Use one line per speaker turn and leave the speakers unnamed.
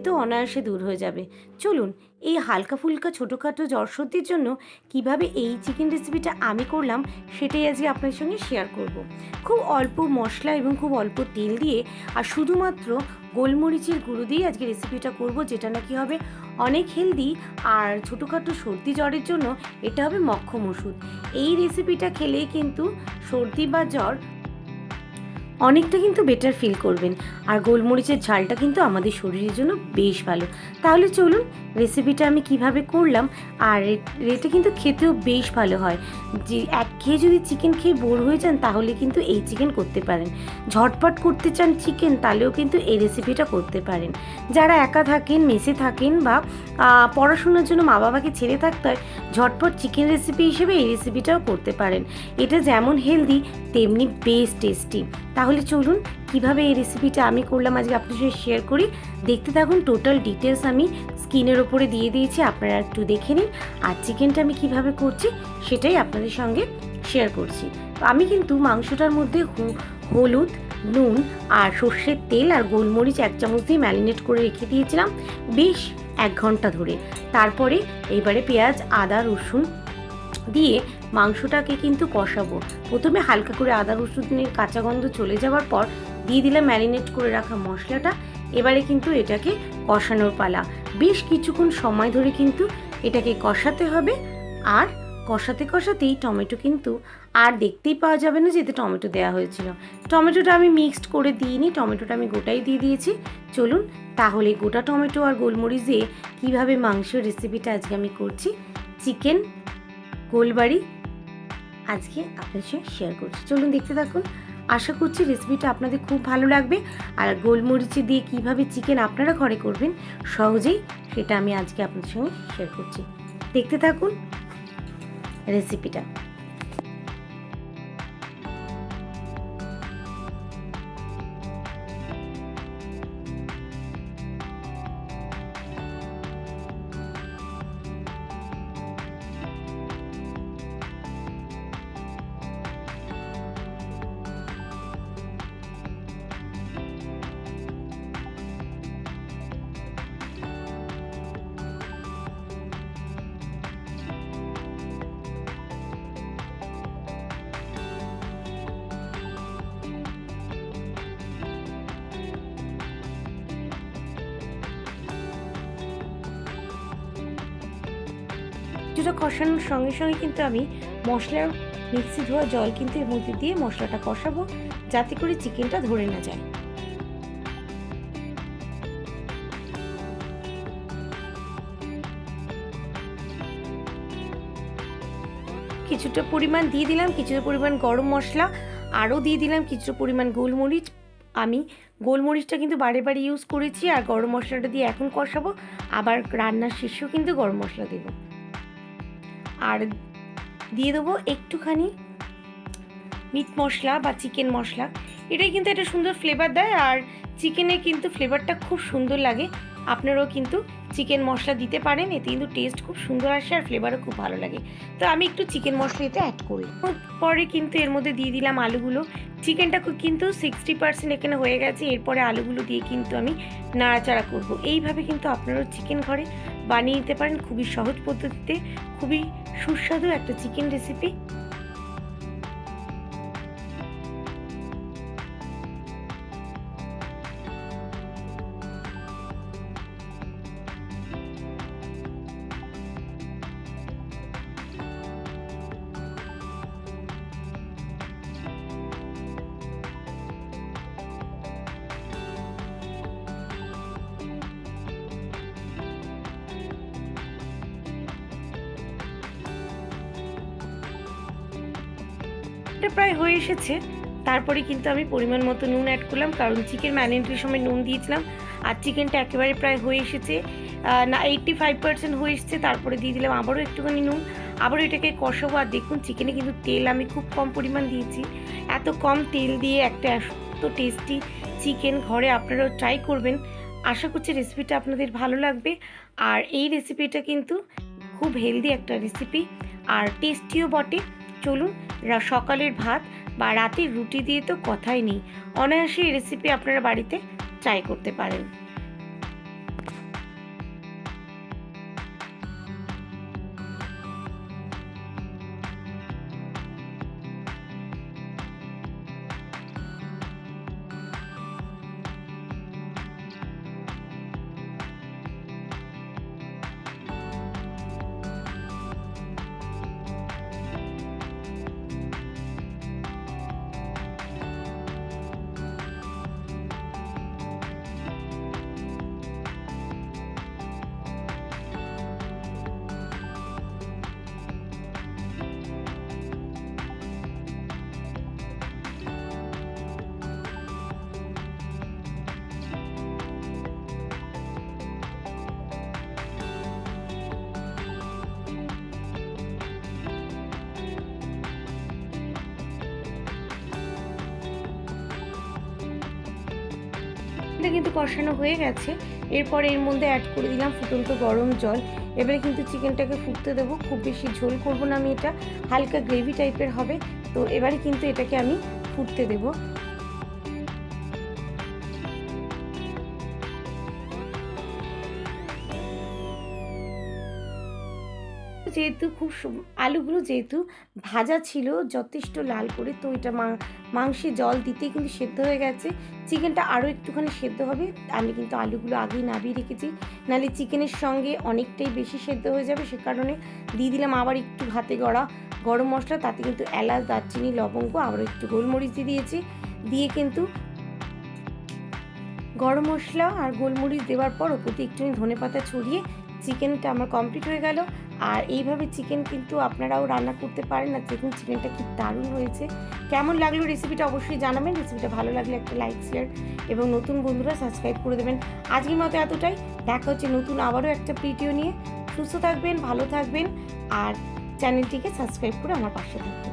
তো অনায়াসে দূর হয়ে যাবে। চলুন এই হালকা ফুলকা ছোটোখাটো জ্বর সর্দির জন্য কিভাবে এই চিকেন রেসিপিটা আমি করলাম সেটাই আজকে আপনার সঙ্গে শেয়ার করব। খুব অল্প মশলা এবং খুব অল্প তেল দিয়ে আর শুধুমাত্র গোলমরিচের গুঁড়ো দিয়ে আজকে রেসিপিটা করব, যেটা নাকি হবে অনেক হেলদি। আর ছোটোখাটো সর্দি জ্বরের জন্য এটা হবে মক্ষম ওষুধ। এই রেসিপিটা খেলেই কিন্তু সর্দি বা জ্বর অনেকটা কিন্তু বেটার ফিল করবেন। আর গোলমরিচের ঝালটা কিন্তু আমাদের শরীরের জন্য বেশ ভালো। তাহলে চলুন রেসিপিটা আমি কিভাবে করলাম। আর এটা কিন্তু খেতেও বেশ ভালো হয়। যে খেয়ে যদি চিকেন খেয়ে বোর হয়ে যান তাহলে কিন্তু এই চিকেন করতে পারেন। ঝটপট করতে চান চিকেন তাহলেও কিন্তু এই রেসিপিটা করতে পারেন। যারা একা থাকেন, মেসে থাকেন বা পড়াশোনার জন্য মা বাবাকে ছেড়ে থাকতে হয়, ঝটপট চিকেন রেসিপি হিসেবে এই রেসিপিটাও করতে পারেন। এটা যেমন হেলদি তেমনি বেশ টেস্টি। তাহলে চলুন কিভাবে এই রেসিপিটা আমি করলাম আজকে আপনার সঙ্গে শেয়ার করি। দেখতে থাকুন। টোটাল ডিটেলস আমি স্ক্রিনের ওপরে দিয়ে দিয়েছি, আপনারা একটু দেখে নিন। আর চিকেনটা আমি কিভাবে করছি সেটাই আপনাদের সঙ্গে শেয়ার করছি। আমি কিন্তু মাংসটার মধ্যে হলুদ, নুন আর সর্ষের তেল আর গোলমরিচ 1 চামচ দিয়ে ম্যারিনেট করে রেখে দিয়েছিলাম বেশ 1 ঘন্টা ধরে। তারপরে এবারে পেঁয়াজ, আদা, রসুন দিয়ে মাংসটাকে কিন্তু কষাবো। প্রথমে হালকা করে আদা রসুনের কাঁচা গন্ধ চলে যাওয়ার পর দিয়ে দিলাম ম্যারিনেট করে রাখা মশলাটা। এবারে কিন্তু এটাকে কষানোর পালা। বেশ কিছুক্ষণ সময় ধরে কিন্তু এটাকে কষাতে হবে। আর কষাতে কষাতেই টমেটো কিন্তু আর দেখতেই পাওয়া যাবে না যে এতে টমেটো দেওয়া হয়েছিল। টমেটোটা আমি মিক্সড করে দিইনি, টমেটোটা আমি গোটাই দিয়ে দিয়েছি। চলুন তাহলে গোটা টমেটো আর গোলমরিচ দিয়ে কীভাবে মাংসের রেসিপিটা আজকে আমি করছি, চিকেন গোলবাড়ি, আজকে আপনার সঙ্গে শেয়ার করছি। চলুন দেখতে থাকুন। আশা করছি রেসিপিটা আপনাদের খুব ভালো লাগবে। আর গোলমরিচে দিয়ে কিভাবে চিকেন আপনারা ঘরে করবেন সহজেই, সেটা আমি আজকে আপনাদের সঙ্গে শেয়ার করছি। দেখতে থাকুন রেসিপিটা। কিছুটা কষানোর সঙ্গে সঙ্গে কিন্তু আমি মশলার মিক্সি ধোয়া জল কিন্তু এর মধ্যে দিয়ে মশলাটা কষাবো, যাতে করে চিকেনটা ধরে না যায়। কিছুটা পরিমাণ দিয়ে দিলাম কিছুটা পরিমাণ গরম মশলা, আরও দিয়ে দিলাম কিছুটা পরিমাণ গোলমরিচ। আমি গোলমরিচটা কিন্তু বারে বারে ইউজ করেছি। আর গরম মশলাটা দিয়ে এখন কষাবো, আবার রান্নার শেষেও কিন্তু গরম মশলা দেবো। আর দিয়ে দেবো একটুখানি মিট মশলা বা চিকেন মশলা। এটাই কিন্তু একটা সুন্দর ফ্লেভার দেয় আর চিকেনে কিন্তু ফ্লেভারটা খুব সুন্দর লাগে। আপনারাও কিন্তু চিকেন মশলা দিতে পারেন, এতে কিন্তু টেস্ট খুব সুন্দর আসে আর ফ্লেভারও খুব ভালো লাগে। তো আমি একটু চিকেন মশলা এতে অ্যাড করি। পরে কিন্তু এর মধ্যে দিয়ে দিলাম আলুগুলো। চিকেনটা কিন্তু 60% এখানে হয়ে গেছে। এরপরে আলুগুলো দিয়ে কিন্তু আমি নাড়াচাড়া করব। এইভাবে কিন্তু আপনারাও চিকেন ঘরে বানিয়ে নিতে পারেন খুবই সহজ পদ্ধতিতে। খুবই সুস্বাদু একটা চিকেন রেসিপি। এটা প্রায় হয়ে এসেছে। তারপরে কিন্তু আমি পরিমাণ মতো নুন অ্যাড করলাম, কারণ চিকেন ম্যারিনেটের সময় নুন দিয়েছিলাম। আর চিকেনটা একেবারে প্রায় হয়ে এসেছে, না 85% হয়ে এসেছে। তারপরে দিয়ে দিলাম আবারও একটুখানি নুন, আবারও এটাকে কষাবো। আর দেখুন চিকেনে কিন্তু তেল আমি খুব কম পরিমাণ দিয়েছি। এত কম তেল দিয়ে একটা এত টেস্টি চিকেন ঘরে আপনারাও ট্রাই করবেন। আশা করছি রেসিপিটা আপনাদের ভালো লাগবে। আর এই রেসিপিটা কিন্তু খুব হেলদি একটা রেসিপি আর টেস্টিও বটে। চলুন সকালের ভাত বা রাতের রুটি দিয়ে তো কথাই নেই, অনায়াসে এই রেসিপি আপনারা বাড়িতে ট্রাই করতে পারেন। এটা কিন্তু কষানো হয়ে গেছে। এরপরে এর মধ্যে অ্যাড করে দিলাম ফুটন্ত গরম জল। এবারে কিন্তু চিকেনটাকে ফুটতে দেবো, খুব বেশি ঝোল করব না আমি, এটা হালকা গ্রেভি টাইপের হবে। তো এবারে কিন্তু এটাকে আমি ফুটতে দেবো। যেহেতু আলুগুলো যেহেতু ভাজা ছিল যথেষ্ট লাল করে, তো এটা মাংসে জল দিতেই কিন্তু সেদ্ধ হয়ে গেছে। চিকেনটা আরও একটুখানি সেদ্ধ হবে। আমি কিন্তু আলুগুলো আগেই নামিয়ে রেখেছি, নাহলে চিকেনের সঙ্গে অনেকটাই বেশি সেদ্ধ হয়ে যাবে। সে কারণে দিয়ে দিলাম আবার একটু হাতে গড়া গরম মশলা, তাতে কিন্তু এলাচ, দারচিনি, লবঙ্গ, আবার একটু গোলমরিচ দিয়ে দিয়েছি। দিয়ে কিন্তু গরম মশলা আর গোলমরিচ দেওয়ার পর ওপর দিয়ে একটুখানি ধনেপাতা ছড়িয়ে চিকেনটা আমার কমপ্লিট হয়ে গেল। আর এইভাবে চিকেন কিন্তু আপনারাও রান্না করতে পারেন। আর দেখুন চিকেনটা কি দারুণ হয়েছে। কেমন লাগলো রেসিপিটা অবশ্যই জানাবেন। রেসিপিটা ভালো লাগলে একটা লাইক, শেয়ার এবং নতুন বন্ধুরা সাবস্ক্রাইব করে দেবেন। আজকের মতো এতটাই। দেখা হচ্ছে নতুন আবারও একটা ভিডিও নিয়ে। সুস্থ থাকবেন, ভালো থাকবেন আর চ্যানেলটিকে সাবস্ক্রাইব করে আমার পাশে থাকবেন।